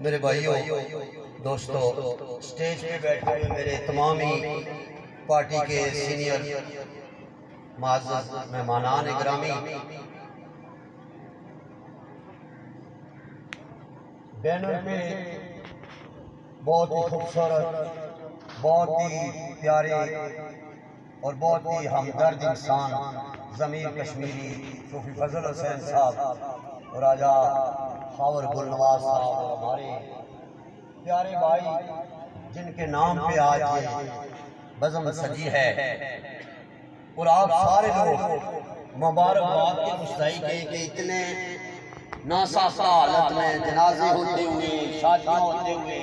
मेरे भाइयों दोस्तों, स्टेज पे बैठे हुए मेरे तमाम ही पार्टी के सीनियर माज़ मेहमानान गिरामी, बैनर पे बहुत ही खूबसूरत, बहुत ही प्यारे और बहुत ही हमदर्द इंसान ज़मीर कश्मीरी सूफी फजल हुसैन साहब और राजा खावर गुलनवाज साहब और हमारे प्यारे भाई जिनके नाम पे आज बज़म सजी है, और आप सारे लोग मुबारकबाद के मुस्तहिक़ हैं कि इतने नासाज़ा हालत में जनाजे होते हुए, शादियाँ होते हुए,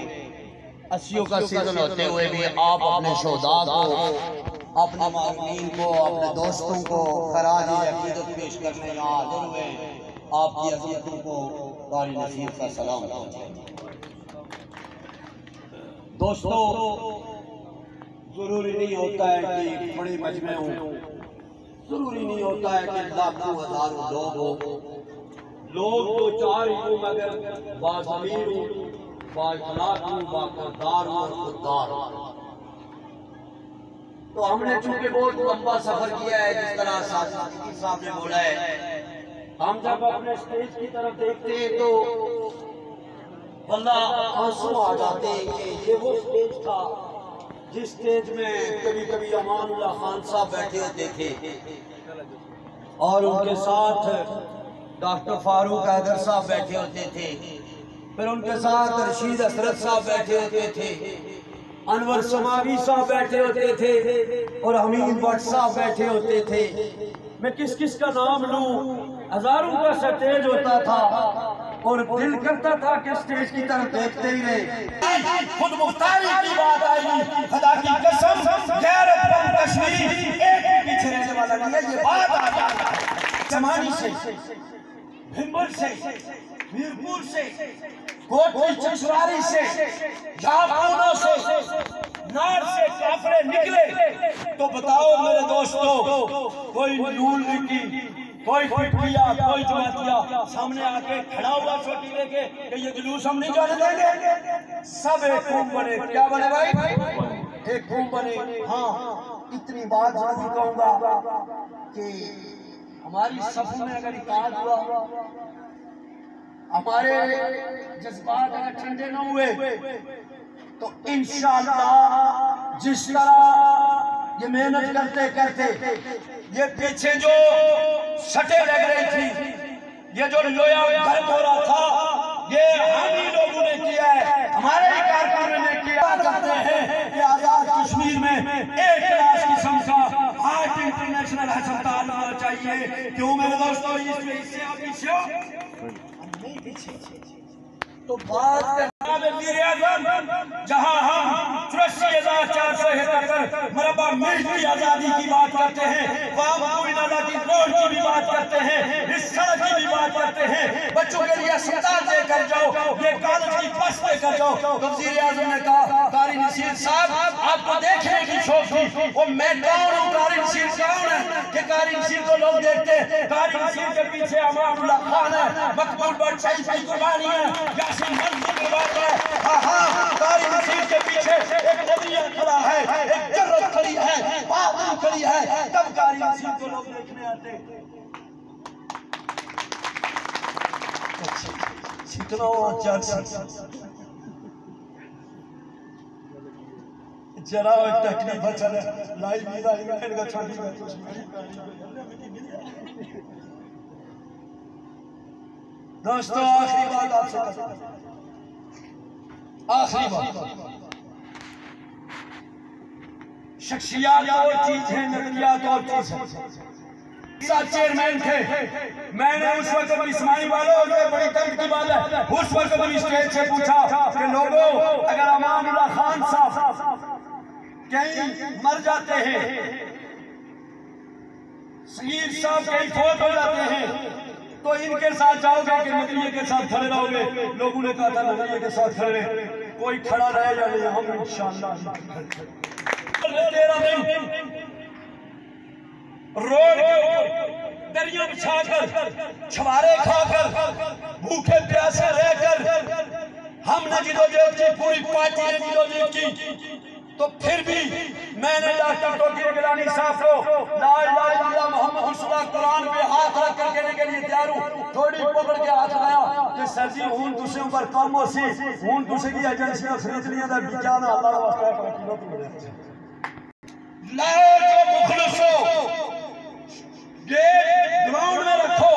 अस्सियों का सीजन होते हुए भी आप अपने शोहदा को, अपने मामूलीन को, अपने दोस्तों को खराज अक़ीदत पेश करने यहाँ हाज़िर हुए। आपकी अज़मतों को कारी नसीब का सलाम। दोस्तों, ज़रूरी नहीं होता है कि बड़े मजमे हों, ज़रूरी नहीं होता है कि लाखों हज़ारों लोग हों। लोग तो चार ही हों, मगर बाज़मीर हों, बाअखलाक़ हों, बाक़िरदार हों और खुददार हों। तो हमने चूंकि बहुत लंबा सफर किया है, जिस तरह साहब ने बोला है, हम जब अपने स्टेज की तरफ देखते हैं तो वल्लाह आंसू आ जाते हैं कि ये वो स्टेज था जिस स्टेज में कभी कभी अमानुल्लाह खान साहब बैठे होते थे और उनके साथ डॉक्टर फारूक हैदर साहब बैठे होते थे, फिर उनके साथ रशीद असरद साहब बैठे होते थे, अनवर समावी साहब बैठे होते थे और हमीद भट्ट साहब बैठे होते थे। मैं किस किस का नाम लूं, हजारों का स्टेज होता था और दिल करता था कि स्टेज की तरफ देखते ही रहे। खुद मुख्तारी की बात आई, खुदा की कसम गैरत कश्मीर एक भी पीछे रहने वाला नहीं है। ये बात आ जाए जमानी से, भिंबर से, मीरपुर से, कोटली चचवारी से, जामुनों से, नार से काफले निकले तो बताओ मेरे दोस्तों, कोई नूल की, कोई फिटकिया, कोई जमातिया सामने आके खड़ा हुआ छोटी लेके कि ये जुलूस हम नहीं जाने देंगे। सब एक कौम बने। क्या बने भाई? एक कौम बने। हाँ, इतनी बात जरूर कहूंगा कि हमारी सफों में अगर इताद हुआ, हमारे जज्बात अगर ठंडे न हुए तो इंशाअल्लाह जिस तरह ये मेहनत करते करते ये पीछे जो सटे लग रही थी, ये जो लोया गर्म हो रहा था, ये हम ही लोगों ने किया है, हमारे ही कारकुनों ने किया। करते हैं कि आजाद कश्मीर में एक क्लास किस्म का हार्ट इंटरनेशनल अस्पताल होना चाहिए। क्यों मेरे दोस्तों? इससे आप पीछे हो, हम नहीं पीछे। तो बात जहां हम 84,471 मरबा मील की आजादी की बात करते हैं, की रोड की भी बात करते हैं, इस सड़क की भी बात करते हैं, बच्चों के लिए अस्पताल देकर जाओ, ये कॉलेज की बस देकर जाओ। तो वज़ीर आज़म ने कहा, कारी नसीर साहब आपको देखने की शौक थी, वो मैं कौन हूँ, कारी नसीर कौन है कि कारी नसीर को लोग देखते हैं? कारी नसीर के पीछे अमानुल्लाह खान है, मकबूल भट्ट शहीद की कुर्बानी है, यासीन मलिक की कुर्बानी है। कारी नसीर के पीछे एक नबी खड़ा है, एक जर्रत खड़ी है, बहादुरी खड़ी है, तब कारी नसीर को लोग देखने आते। जरा तकलीफ चले लाइव इनका छोटी दोस्तों, आखिरी बात आपसे, आखिरी बात, शख्सियत और चीज है, नजरियात और चीज है। चेयरमैन थे, मैंने उस वक्त इस्माइल वालों बड़ी दर्द की बात है, उस वक्त स्टेज से पूछा कि लोगों, अगर अमानुल्लाह खान साहब कहीं मर जाते हैं, शहीद साहब कहीं फौत हो जाते हैं, तो इनके साथ जाओगे कि नजरिए के साथ खड़े रहोगे? लोगों ने कहा था नजरिए के साथ खड़े, कोई खड़ा रहे या नहीं, हम इंशाअल्लाह रोड के ऊपर दरिया बिछाकर, छवारे खाकर, भूखे प्यासे रहकर हम हमने जिदोजहद की, पूरी पार्टी ने जिदोजहद की, तो फिर भी मैंने डॉक्टर तौकीर गिलानी साहब को ला इलाहा इल्लल्लाह मुहम्मद रसूलुल्लाह कुरान पे हाथ रख कर कहने के लिए तैयार हूं। थोड़ी पकड़ के हाथ लगाया कि सर जी हूं तुसे ऊपर कम हो सी, हूं तुसे की एजेंसियां खरीद लिया दा विज्ञान अल्लाह वास्ते पार्टी नो लाओ जो मुखलिस हो ये ग्राउंड में रखो।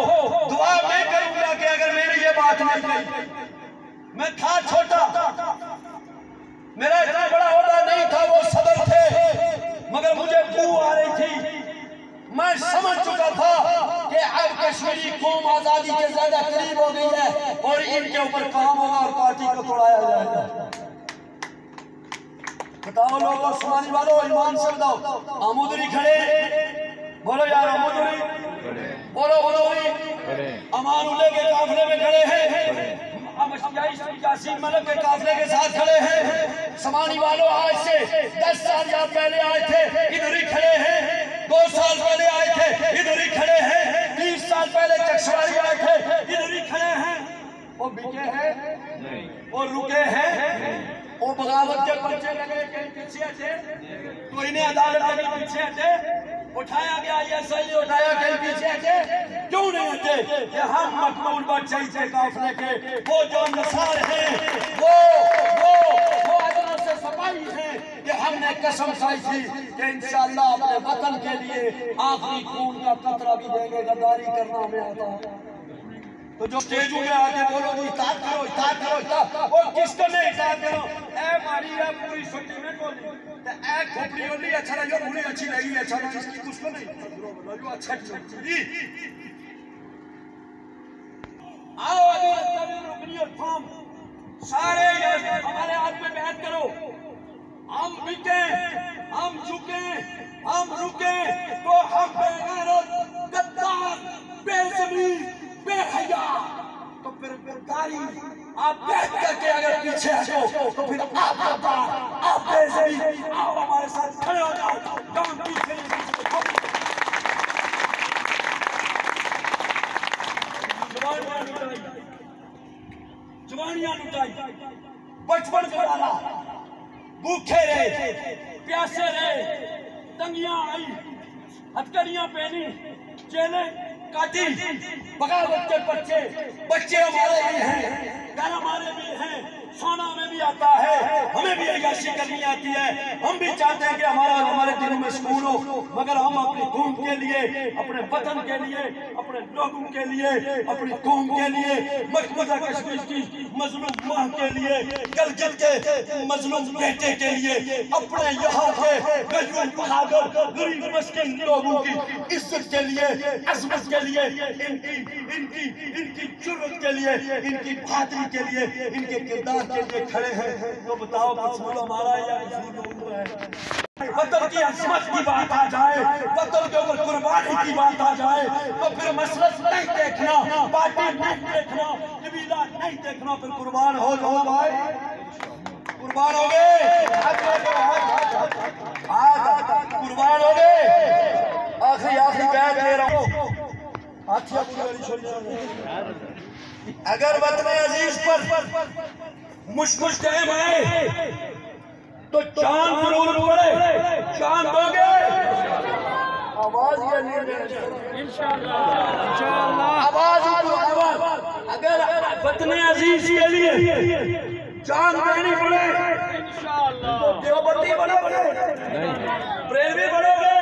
दुआ मैं करूंगा कि अगर मेरी ये बात नहीं कही, मैं था छोटा, मेरा इतना बड़ा होता नहीं था, वो सदर थे, मगर मुझे बू आ रही थी। मैं समझ चुका था कि अब कश्मीरी कौम आजादी के ज्यादा करीब हो गई है और इनके ऊपर काम होगा और पार्टी को तोड़ाया जाएगा। बताओ लोग, आसमानी वालों ईमान से बताओ, आमुदरी खड़े बोलो यार, आमुदरी बोलो, बोलोरी अमानुल्लाह के काफिले में खड़े हैं, यासीन मलिक के काफिले के साथ खड़े हैं। समानी वालों आज से 10 साल या पहले आए थे, इधर ही खड़े हैं। 2 साल पहले आए थे, इधर ही खड़े हैं। 20 साल पहले चकसवारी आए थे, इधर ही खड़े हैं। वो बिके हैं, वो रुके हैं, वो बगावत के पर्चे लगे कहीं पीछे हटे, तो इन्हें अदालत लगी पीछे हटे, उठाया गया ये सही, उठाया कहीं पीछे हटे, क्यों नहीं हटे? कि हम मकबूल बच्चे थे काफिले के, वो जो नसार हैं, वो अदलों से सफाई है कि हमने कसम खाई थी कि इंशाअल्लाह अपने वतन के लिए आखिरी खून का कतरा भी देंगे, गद्दारी करना हमें आता है। तो जो स्टेजों में आके बोलो जी इताअत करो, इताअत करो, इताअत, वो किसको नहीं इताअत करो? ए मारी है पूरी छुट्टी में बोली, तो ए खोपड़ी वाली अच्छा लगे, पूरी अच्छी लगी, अच्छा लगी, इसकी कुछ को नहीं बोलो, अच्छा जी। आओ अभी रुकनी और फॉर्म सारे हमारे हाथ में बैठ करो। हम बिके, हम झुके, हम रुके तो हम बेगैरत, गद्दार, बेज़मीन, बेहया, तो फिर गद्दारी आप बैठ करके अगर पीछे हटो तो फिर आप गद्दार, आप बेज़मीन, आओ हमारे साथ खड़े हो जाओ। डाउन पीछे जवानियां लुटाई, बचपन को डाला, भूखे रहे, प्यासे रहे, तंगियां आई, हथकड़ियां पहनी, जेलें काटी, बगावत के बच्चे हमारे भी हैं, घर हमारे भी हैं, सोना हमें भी आता है, हमें भी अय्याशी करनी आती है। हम भी चाहते हैं कि हमारे दिलों में सुकून हो, मगर हम अपनी कौम के लिए, अपने वतन के लिए, अपने लोगों के लिए, अपनी कौम के लिए, मकबूजा कश्मीर की मजलूम मां के लिए, गलगित के मजलूम बेटे के लिए, अपने यहाँ के गरीब बहादुर गरीब मस्किन लोगों की इज्जत के लिए, अजमत के लिए, इनकी जुर्रत के लिए, इनकी बहादुरी के लिए, इनके किरदार के लिए खड़े हैं। तो बताओ कसूर हमारा या कसूर उनका है? वतन की अजमत की बात आ जाए, वतन के ऊपर कुर्बानी की बात आ जाए, तो फिर मसलक नहीं देखना, पार्टी नहीं देखना, कबीला नहीं देखना, फिर कुर्बान हो जाओ भाई, कुर्बान हो गए, कुर्बान हो गए। आखिरी बैठ ले रहा हूँ, अगर वतन अजीज पर मुश्किल टाइम आए तो जान जरूर पड़े, जान दोगे? आवाज इंशाअल्लाह, आवाज अगर वतन अजीज के लिए जान देनी पड़े तो देवबंदी बनोगे, प्रेमी बनोगे,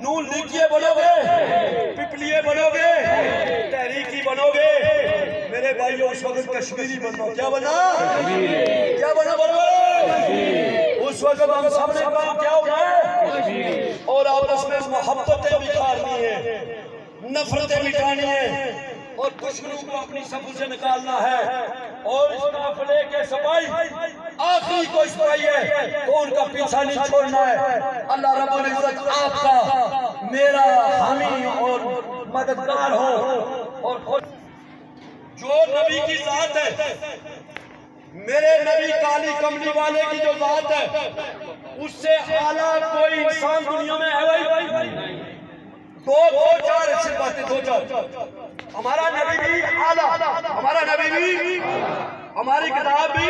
नून लीजिए बनोगे, पिपलिए बनोगे, तहरीकी बनोगे। मेरे भाइयों उस वक्त कश्मीरी बनो, क्या बना, क्या बना बनो? उस वक्त हम सबने काम क्या होना है और आपस में मोहब्बतें बिखारनी है, नफरतें मिटानी है और दुश्मनों को अपनी सफू से निकालना है। और इस काफिले के सिपाही आखिरी को सिपाही है तो उनका पीछा नहीं छोड़ना है। अल्लाह रब्बुल इज्जत आपका मेरा हामी और मददगार हो। और जो नबी की जात है, मेरे नबी काली कमली वाले की जो जात है, उससे आला कोई इंसान दुनिया में है भाई? दो चार ऐसी बातें, दो चार। हमारा नबी भी आला, हमारा नबी भी हमारी किताब भी,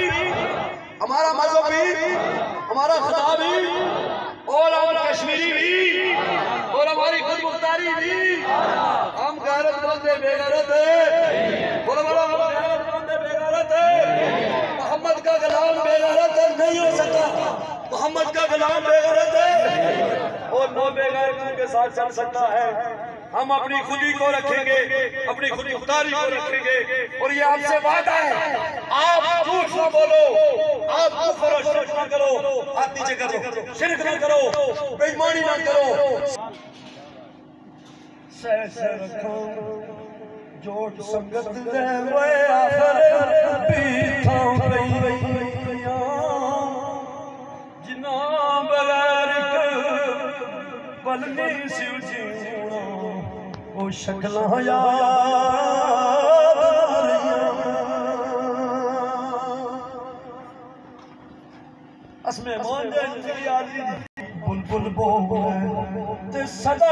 हमारा मजहब भी, हमारा खुदा भी, और हम कश्मीरी भी, और हमारी खुद मुख्तारी भी। हम गैरतमंद बेगैरत है, बोलो बोलो, हम गैरतमंद बेगैरत है। मोहम्मद का गुलाम बेगैरत नहीं हो सकता, मोहम्मद का गुलाम बेगैरत है और नो बेगैरतों के साथ चल सकता है। हम अपनी खुदी को रखेंगे, अपनी खुद मुख्तारी को रखेंगे, और ये आपसे वादा है, आप झूठ न बोलो, आप कुफ्र और शिर्क न करो, हाथ नीचे करो, शिर्क न करो, बेईमानी न करो। जोट संगत दे वे आखिर पीठां पई जिना बगैर बलनी सिउ जीना ओ शक्लां याद असमे मान दे यादी बुलबुल बोले ते सदा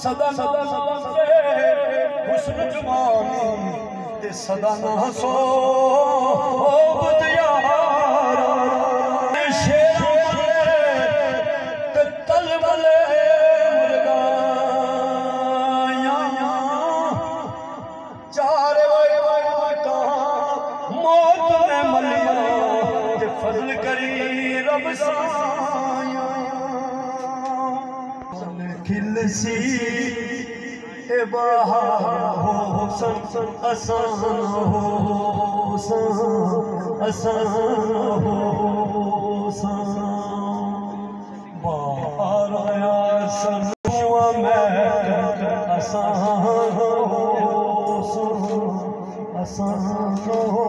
सदा सदा हुस्न जुबानी ते सदा ना सोबत यार शेर ते तलबले मुर्गाया चार मौत ने मलिया ते फजल करी रब साया खिलसी ए बहार हो सन असान हो असान हो बाहर आया सन मैं असान हो असान हो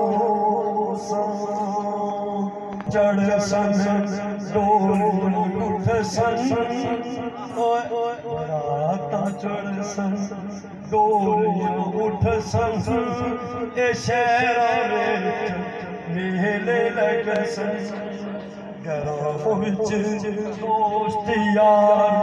चढ़ सन डोल उठ सन चढ़ सन डोल उठ सन ए शहरा मेले लग सन घरों विच दोस्त यार